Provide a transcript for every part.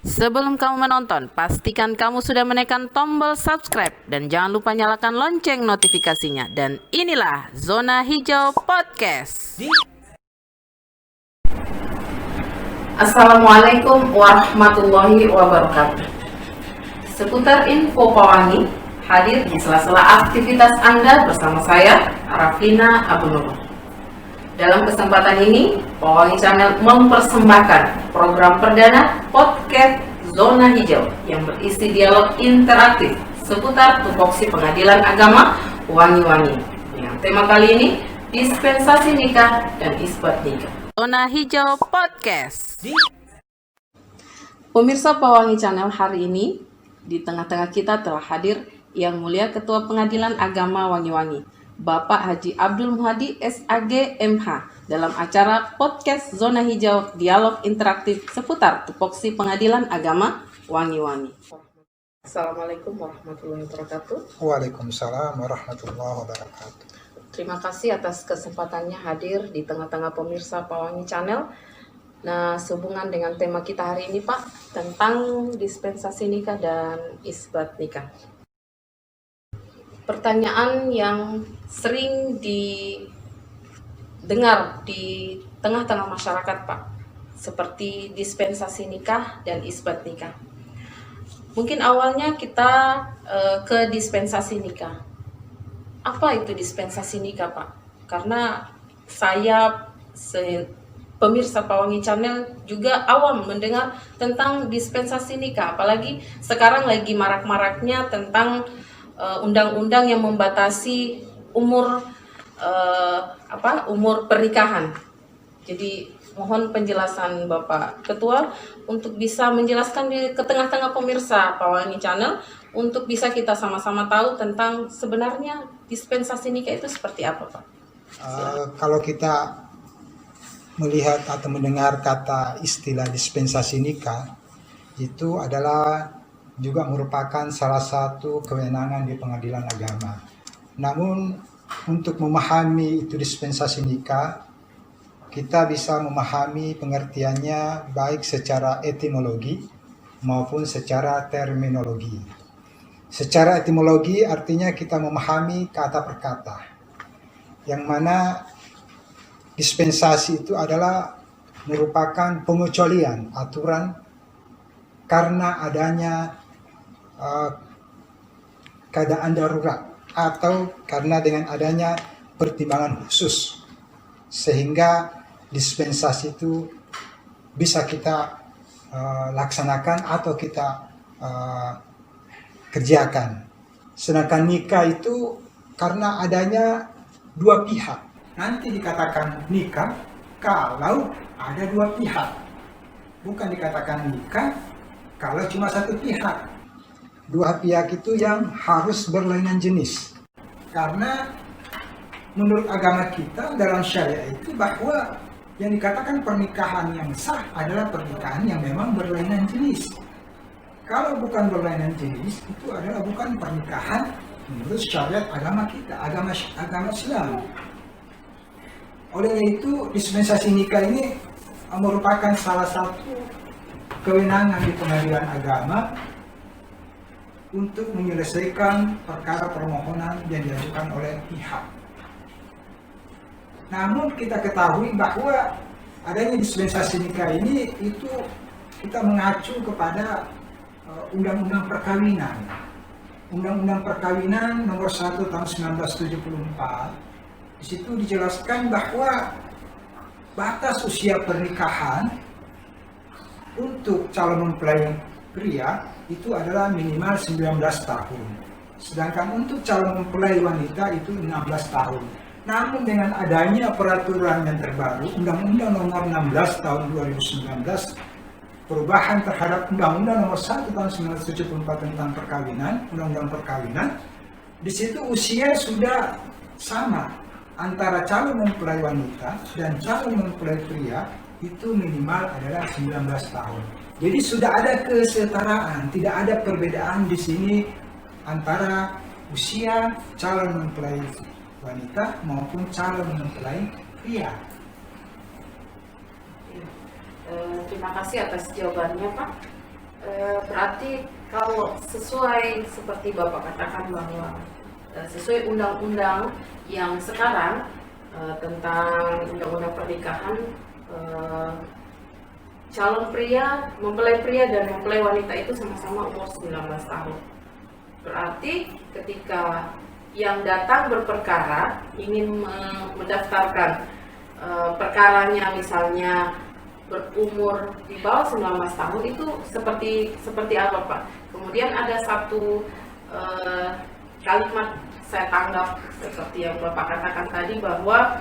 Sebelum kamu menonton, pastikan kamu sudah menekan tombol subscribe dan jangan lupa nyalakan lonceng notifikasinya. Dan inilah Zona Hijau Podcast. Assalamualaikum warahmatullahi wabarakatuh. Seputar info Pewangi, hadir di sela-sela aktivitas Anda bersama saya, Rafina Abu Nur. Dalam kesempatan ini, Pewangi Channel mempersembahkan program perdana podcast Zona Hijau yang berisi dialog interaktif seputar tupoksi pengadilan agama Wangi-Wangi. Yang tema kali ini, dispensasi nikah dan isbat nikah. Zona Hijau Podcast. Pemirsa Pewangi Channel, hari ini di tengah-tengah kita telah hadir Yang Mulia Ketua Pengadilan Agama Wangi-Wangi, Bapak Haji Abdul Muhadi SAG MH, dalam acara podcast Zona Hijau dialog interaktif seputar tupoksi pengadilan agama Wangi-Wangi. Assalamualaikum warahmatullahi wabarakatuh. Waalaikumsalam warahmatullahi wabarakatuh. Terima kasih atas kesempatannya hadir di tengah-tengah pemirsa Pewangi Channel. Nah, sehubungan dengan tema kita hari ini, Pak, tentang dispensasi nikah dan isbat nikah. Pertanyaan yang sering didengar di tengah-tengah masyarakat, Pak, seperti dispensasi nikah dan isbat nikah. Mungkin awalnya kita ke dispensasi nikah. Apa itu dispensasi nikah, Pak? Karena saya pemirsa Pewangi Channel juga awam mendengar tentang dispensasi nikah, apalagi sekarang lagi marak-maraknya tentang undang-undang yang membatasi umur umur pernikahan. Jadi mohon penjelasan Bapak Ketua untuk bisa menjelaskan ke tengah-tengah pemirsa Pewangi Channel untuk bisa kita sama-sama tahu tentang sebenarnya dispensasi nikah itu seperti apa, Pak? Kalau kita melihat atau mendengar kata istilah dispensasi nikah, itu adalah juga merupakan salah satu kewenangan di pengadilan agama. Namun untuk memahami itu dispensasi nikah, kita bisa memahami pengertiannya baik secara etimologi maupun secara terminologi. Secara etimologi artinya kita memahami kata per kata, yang mana dispensasi itu adalah merupakan pengecualian aturan karena adanya keadaan darurat atau karena dengan adanya pertimbangan khusus, sehingga dispensasi itu bisa kita laksanakan atau kita kerjakan. Sedangkan nikah itu karena adanya dua pihak. Nanti dikatakan nikah kalau ada dua pihak. Bukan dikatakan nikah kalau cuma satu pihak. Dua pihak itu yang harus berlainan jenis. Karena menurut agama kita dalam syariat itu bahwa yang dikatakan pernikahan yang sah adalah pernikahan yang memang berlainan jenis. Kalau bukan berlainan jenis, itu adalah bukan pernikahan menurut syariat agama kita, agama Islam. Oleh itu, dispensasi nikah ini merupakan salah satu kewenangan di pengadilan agama untuk menyelesaikan perkara permohonan yang diajukan oleh pihak. Namun kita ketahui bahwa adanya dispensasi nikah ini itu kita mengacu kepada Undang-Undang Perkawinan. Undang-Undang Perkawinan nomor 1 tahun 1974. Di situ dijelaskan bahwa batas usia pernikahan untuk calon mempelai pria itu adalah minimal 19 tahun. Sedangkan untuk calon mempelai wanita itu 16 tahun. Namun dengan adanya peraturan yang terbaru, Undang-Undang nomor 16 tahun 2019, perubahan terhadap Undang-Undang nomor 1 tahun 1974 tentang perkawinan, Undang-Undang Perkawinan, di situ usia sudah sama antara calon mempelai wanita dan calon mempelai pria itu minimal adalah 19 tahun. Jadi sudah ada kesetaraan, tidak ada perbedaan di sini antara usia calon mempelai wanita maupun calon mempelai pria. Terima kasih atas jawabannya, Pak. Berarti kalau sesuai seperti Bapak katakan bahwa sesuai undang-undang yang sekarang tentang undang-undang pernikahan, calon pria, mempelai pria dan mempelai wanita itu sama-sama umur 19 tahun. Berarti ketika yang datang berperkara ingin mendaftarkan perkaranya misalnya berumur di bawah 19 tahun itu seperti apa Pak? Kemudian ada satu kalimat saya tanggap seperti yang Bapak katakan tadi bahwa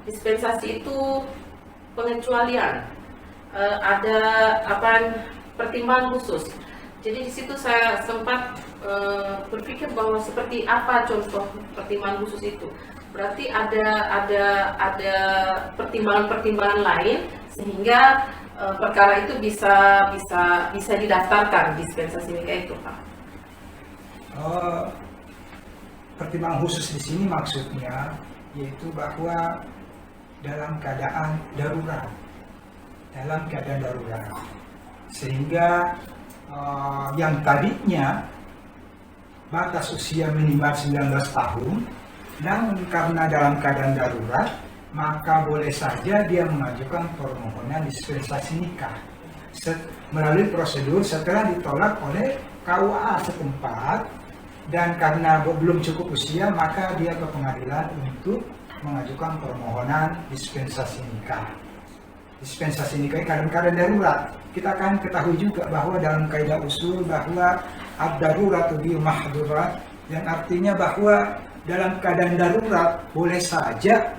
dispensasi itu pengecualian, ada pertimbangan khusus. Jadi di situ saya sempat berpikir bahwa seperti apa contoh pertimbangan khusus itu. Berarti ada pertimbangan-pertimbangan lain sehingga perkara itu bisa didaftarkan dispensasi nikah itu, Pak. Pertimbangan khusus di sini maksudnya yaitu bahwa dalam keadaan darurat, sehingga yang tadinya batas usia minimal 19 tahun, namun karena dalam keadaan darurat, maka boleh saja dia mengajukan permohonan dispensasi nikah melalui prosedur setelah ditolak oleh KUA setempat, dan karena belum cukup usia maka dia ke pengadilan untuk mengajukan permohonan dispensasi nikah. Dispensasi nikah dalam keadaan darurat. Kita kan ketahui juga bahwa dalam kaidah usul bahwa ad-daruratu bil mahdhurat, yang artinya bahwa dalam keadaan darurat boleh saja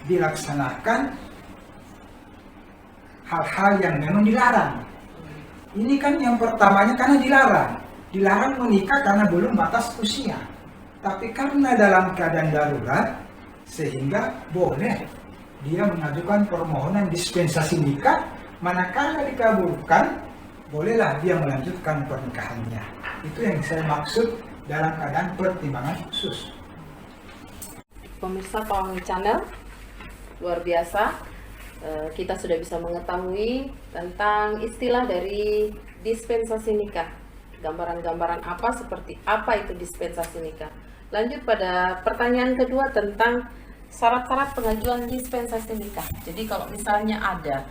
dilaksanakan hal-hal yang memang dilarang. Ini kan yang pertamanya karena dilarang menikah karena belum batas usia. Tapi karena dalam keadaan darurat sehingga boleh dia mengajukan permohonan dispensasi nikah, manakala dikabulkan bolehlah dia melanjutkan pernikahannya. Itu yang saya maksud dalam keadaan pertimbangan khusus. Pemirsa Pawangi Channel, luar biasa, kita sudah bisa mengetahui tentang istilah dari dispensasi nikah. Gambaran-gambaran seperti apa itu dispensasi nikah. Lanjut pada pertanyaan kedua tentang syarat-syarat pengajuan dispensasi nikah. Jadi kalau misalnya ada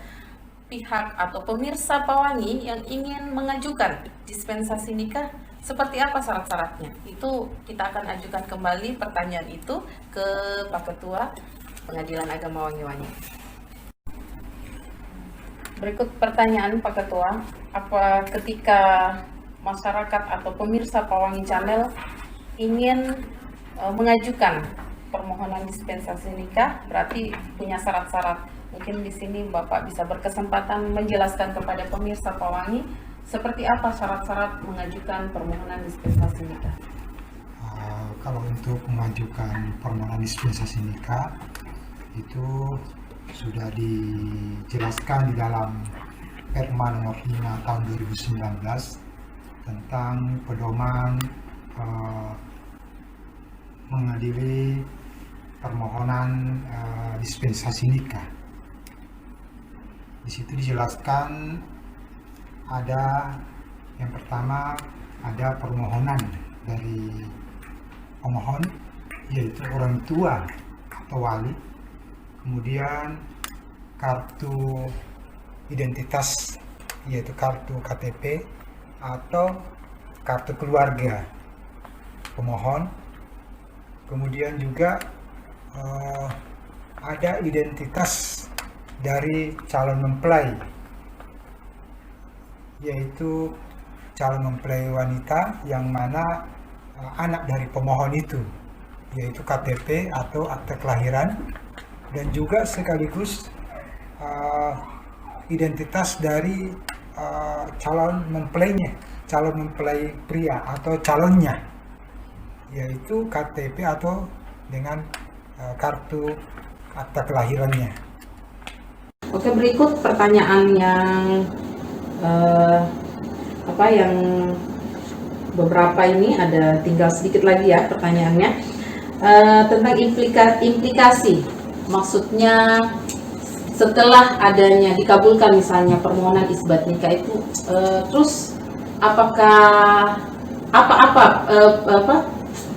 pihak atau pemirsa Pawangi yang ingin mengajukan dispensasi nikah, seperti apa syarat-syaratnya? Itu kita akan ajukan kembali pertanyaan itu ke Pak Ketua Pengadilan Agama Wangi-Wangi. Berikut pertanyaan Pak Ketua, apa ketika masyarakat atau pemirsa Pawangi Channel ingin mengajukan permohonan dispensasi nikah, berarti punya syarat-syarat. Mungkin di sini Bapak bisa berkesempatan menjelaskan kepada pemirsa Pawangi seperti apa syarat-syarat mengajukan permohonan dispensasi nikah. Kalau untuk mengajukan permohonan dispensasi nikah itu sudah dijelaskan di dalam Perma nomor 5 tahun 2019 tentang pedoman mengadili permohonan dispensasi nikah. Di situ dijelaskan ada yang pertama ada permohonan dari pemohon yaitu orang tua atau wali, kemudian kartu identitas yaitu kartu KTP atau kartu keluarga pemohon, kemudian juga ada identitas dari calon mempelai yaitu calon mempelai wanita yang mana anak dari pemohon itu, yaitu KTP atau akte kelahiran, dan juga sekaligus identitas dari calon mempelainya, calon mempelai pria atau calonnya, yaitu KTP atau dengan kartu akte kelahirannya. Oke, berikut pertanyaan yang beberapa ini, ada tinggal sedikit lagi ya pertanyaannya, tentang implikasi, maksudnya setelah adanya dikabulkan misalnya permohonan isbat nikah itu, terus apakah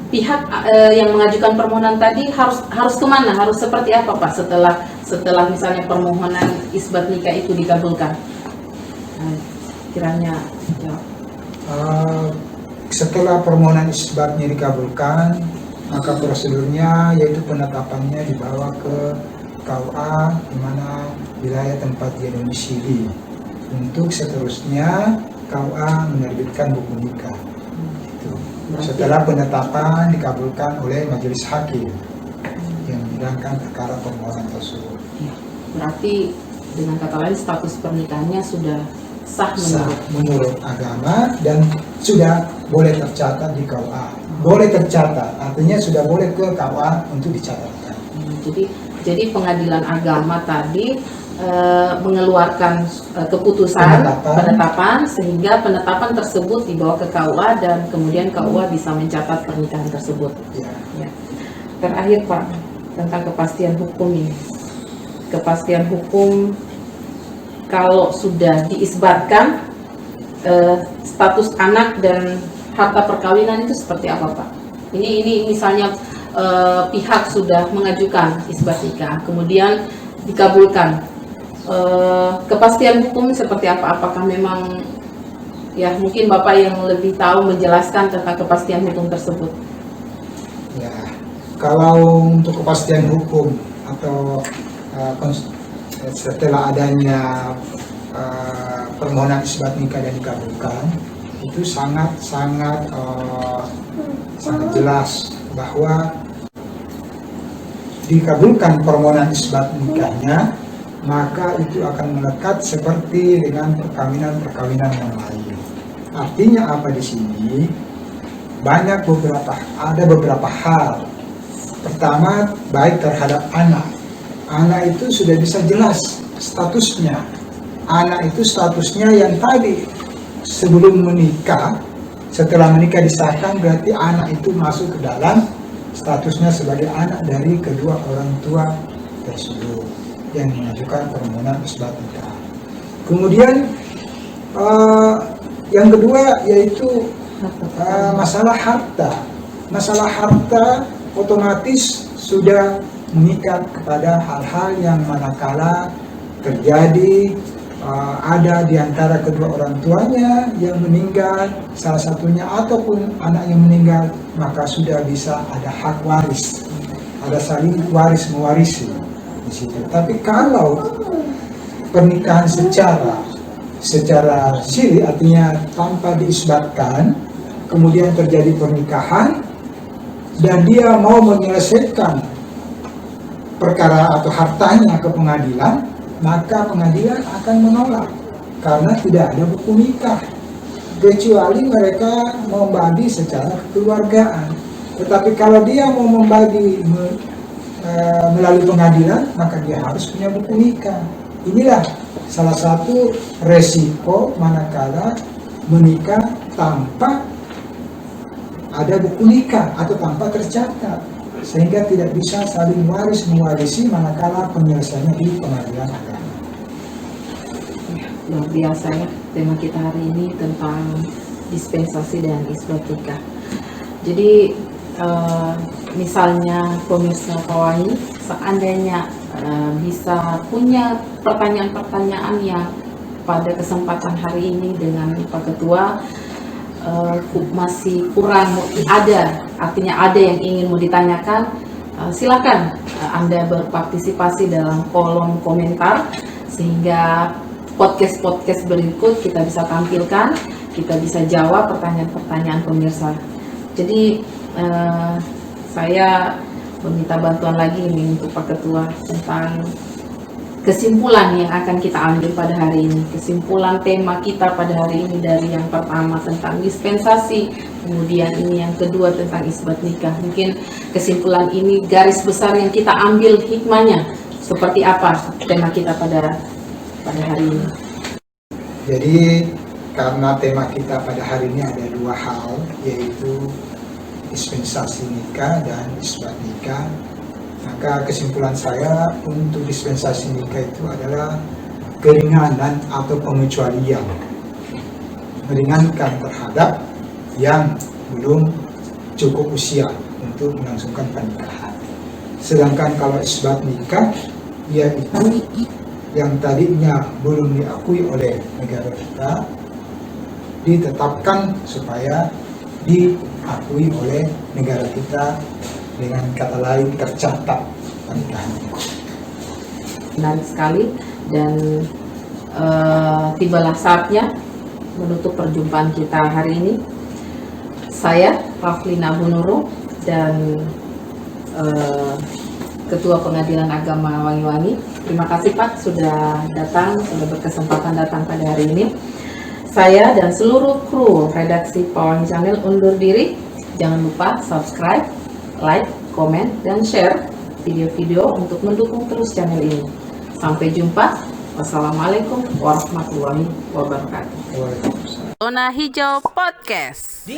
pihak yang mengajukan permohonan tadi harus kemana, harus seperti apa Pak setelah misalnya permohonan isbat nikah itu dikabulkan? Kiranya jawab. Setelah permohonan isbatnya dikabulkan, maka prosedurnya yaitu penetapannya dibawa ke KUA di mana wilayah tempat dia domisili. Untuk seterusnya KUA menerbitkan buku nikah. Setelah penetapan dikabulkan oleh majelis hakim yang menyidangkan perkara permohonan tersebut. Berarti dengan kata lain status pernikahannya sudah sah menurut agama dan sudah boleh tercatat di KUA. Boleh tercatat, artinya sudah boleh ke KUA untuk dicatatkan. Jadi pengadilan agama tadi mengeluarkan keputusan penetapan sehingga penetapan tersebut dibawa ke KUA dan kemudian KUA bisa mencatat pernikahan tersebut. Ya. Terakhir Pak, tentang kepastian hukum ini. Kepastian hukum kalau sudah diisbatkan status anak dan harta perkawinan itu seperti apa Pak? Ini misalnya pihak sudah mengajukan isbat nikah, kemudian dikabulkan. Kepastian hukum seperti apa? Apakah memang ya mungkin Bapak yang lebih tahu menjelaskan tentang kepastian hukum tersebut? Ya, kalau untuk kepastian hukum atau setelah adanya permohonan isbat nikah dan dikabulkan, itu sangat jelas bahwa dikabulkan permohonan isbat nikahnya, maka itu akan melekat seperti dengan perkawinan yang lain. Artinya apa di sini? Ada beberapa hal. Pertama, baik terhadap anak. Anak itu sudah bisa jelas statusnya. Anak itu statusnya yang tadi sebelum menikah, setelah menikah disahkan, berarti anak itu masuk ke dalam statusnya sebagai anak dari kedua orang tua tersebut yang mengajukan permohonan isbat nikah. Kemudian yang kedua yaitu masalah harta. Masalah harta otomatis sudah mengikat kepada hal-hal yang manakala terjadi ada di antara kedua orang tuanya yang meninggal, salah satunya ataupun anak yang meninggal, maka sudah bisa ada hak waris, ada saling waris mewarisi di situ. Tapi kalau pernikahan secara siri, artinya tanpa diisbatkan, kemudian terjadi pernikahan dan dia mau menyelesaikan perkara atau hartanya ke pengadilan, maka pengadilan akan menolak karena tidak ada buku nikah, kecuali mereka membagi secara kekeluargaan. Tetapi kalau dia mau membagi melalui pengadilan, maka dia harus punya buku nikah. Inilah salah satu resiko manakala menikah tanpa ada buku nikah atau tanpa tercatat, sehingga tidak bisa saling waris mewarisi manakala penyelesaiannya di pengadilan agama. Luar biasa ya tema kita hari ini tentang dispensasi dan isbat nikah. Jadi misalnya pemirsa Kawaii, seandainya bisa punya pertanyaan-pertanyaan yang pada kesempatan hari ini dengan Pak Ketua masih kurang artinya ada yang ingin mau ditanyakan, silakan Anda berpartisipasi dalam kolom komentar sehingga podcast berikut kita bisa tampilkan, kita bisa jawab pertanyaan-pertanyaan pemirsa. Jadi saya meminta bantuan lagi ini untuk Pak Ketua tentang kesimpulan yang akan kita ambil pada hari ini. Kesimpulan tema kita pada hari ini dari yang pertama tentang dispensasi, kemudian ini yang kedua tentang isbat nikah. Mungkin kesimpulan ini garis besar yang kita ambil hikmahnya seperti apa tema kita pada hari ini. Jadi karena tema kita pada hari ini ada dua hal, yaitu dispensasi nikah dan isbat nikah, Maka kesimpulan saya untuk dispensasi nikah itu adalah keringanan atau pengecualian, meringankan terhadap yang belum cukup usia untuk melangsungkan pernikahan. Sedangkan kalau isbat nikah, yaitu yang tadinya belum diakui oleh negara kita, ditetapkan supaya diakui oleh negara kita, dengan kata lain tercatat pernikahan. Menarik sekali, dan tibalah saatnya menutup perjumpaan kita hari ini. Saya Raflina Abu Nurul dan Ketua Pengadilan Agama Wangi-Wangi. Terima kasih Pak sudah datang, sudah berkesempatan datang pada hari ini. Saya dan seluruh kru redaksi Pewangi Channel undur diri. Jangan lupa subscribe, like, komen, dan share video-video untuk mendukung terus channel ini. Sampai jumpa. Wassalamualaikum warahmatullahi wabarakatuh. Waalaikumsalam. Zona Hijau Podcast.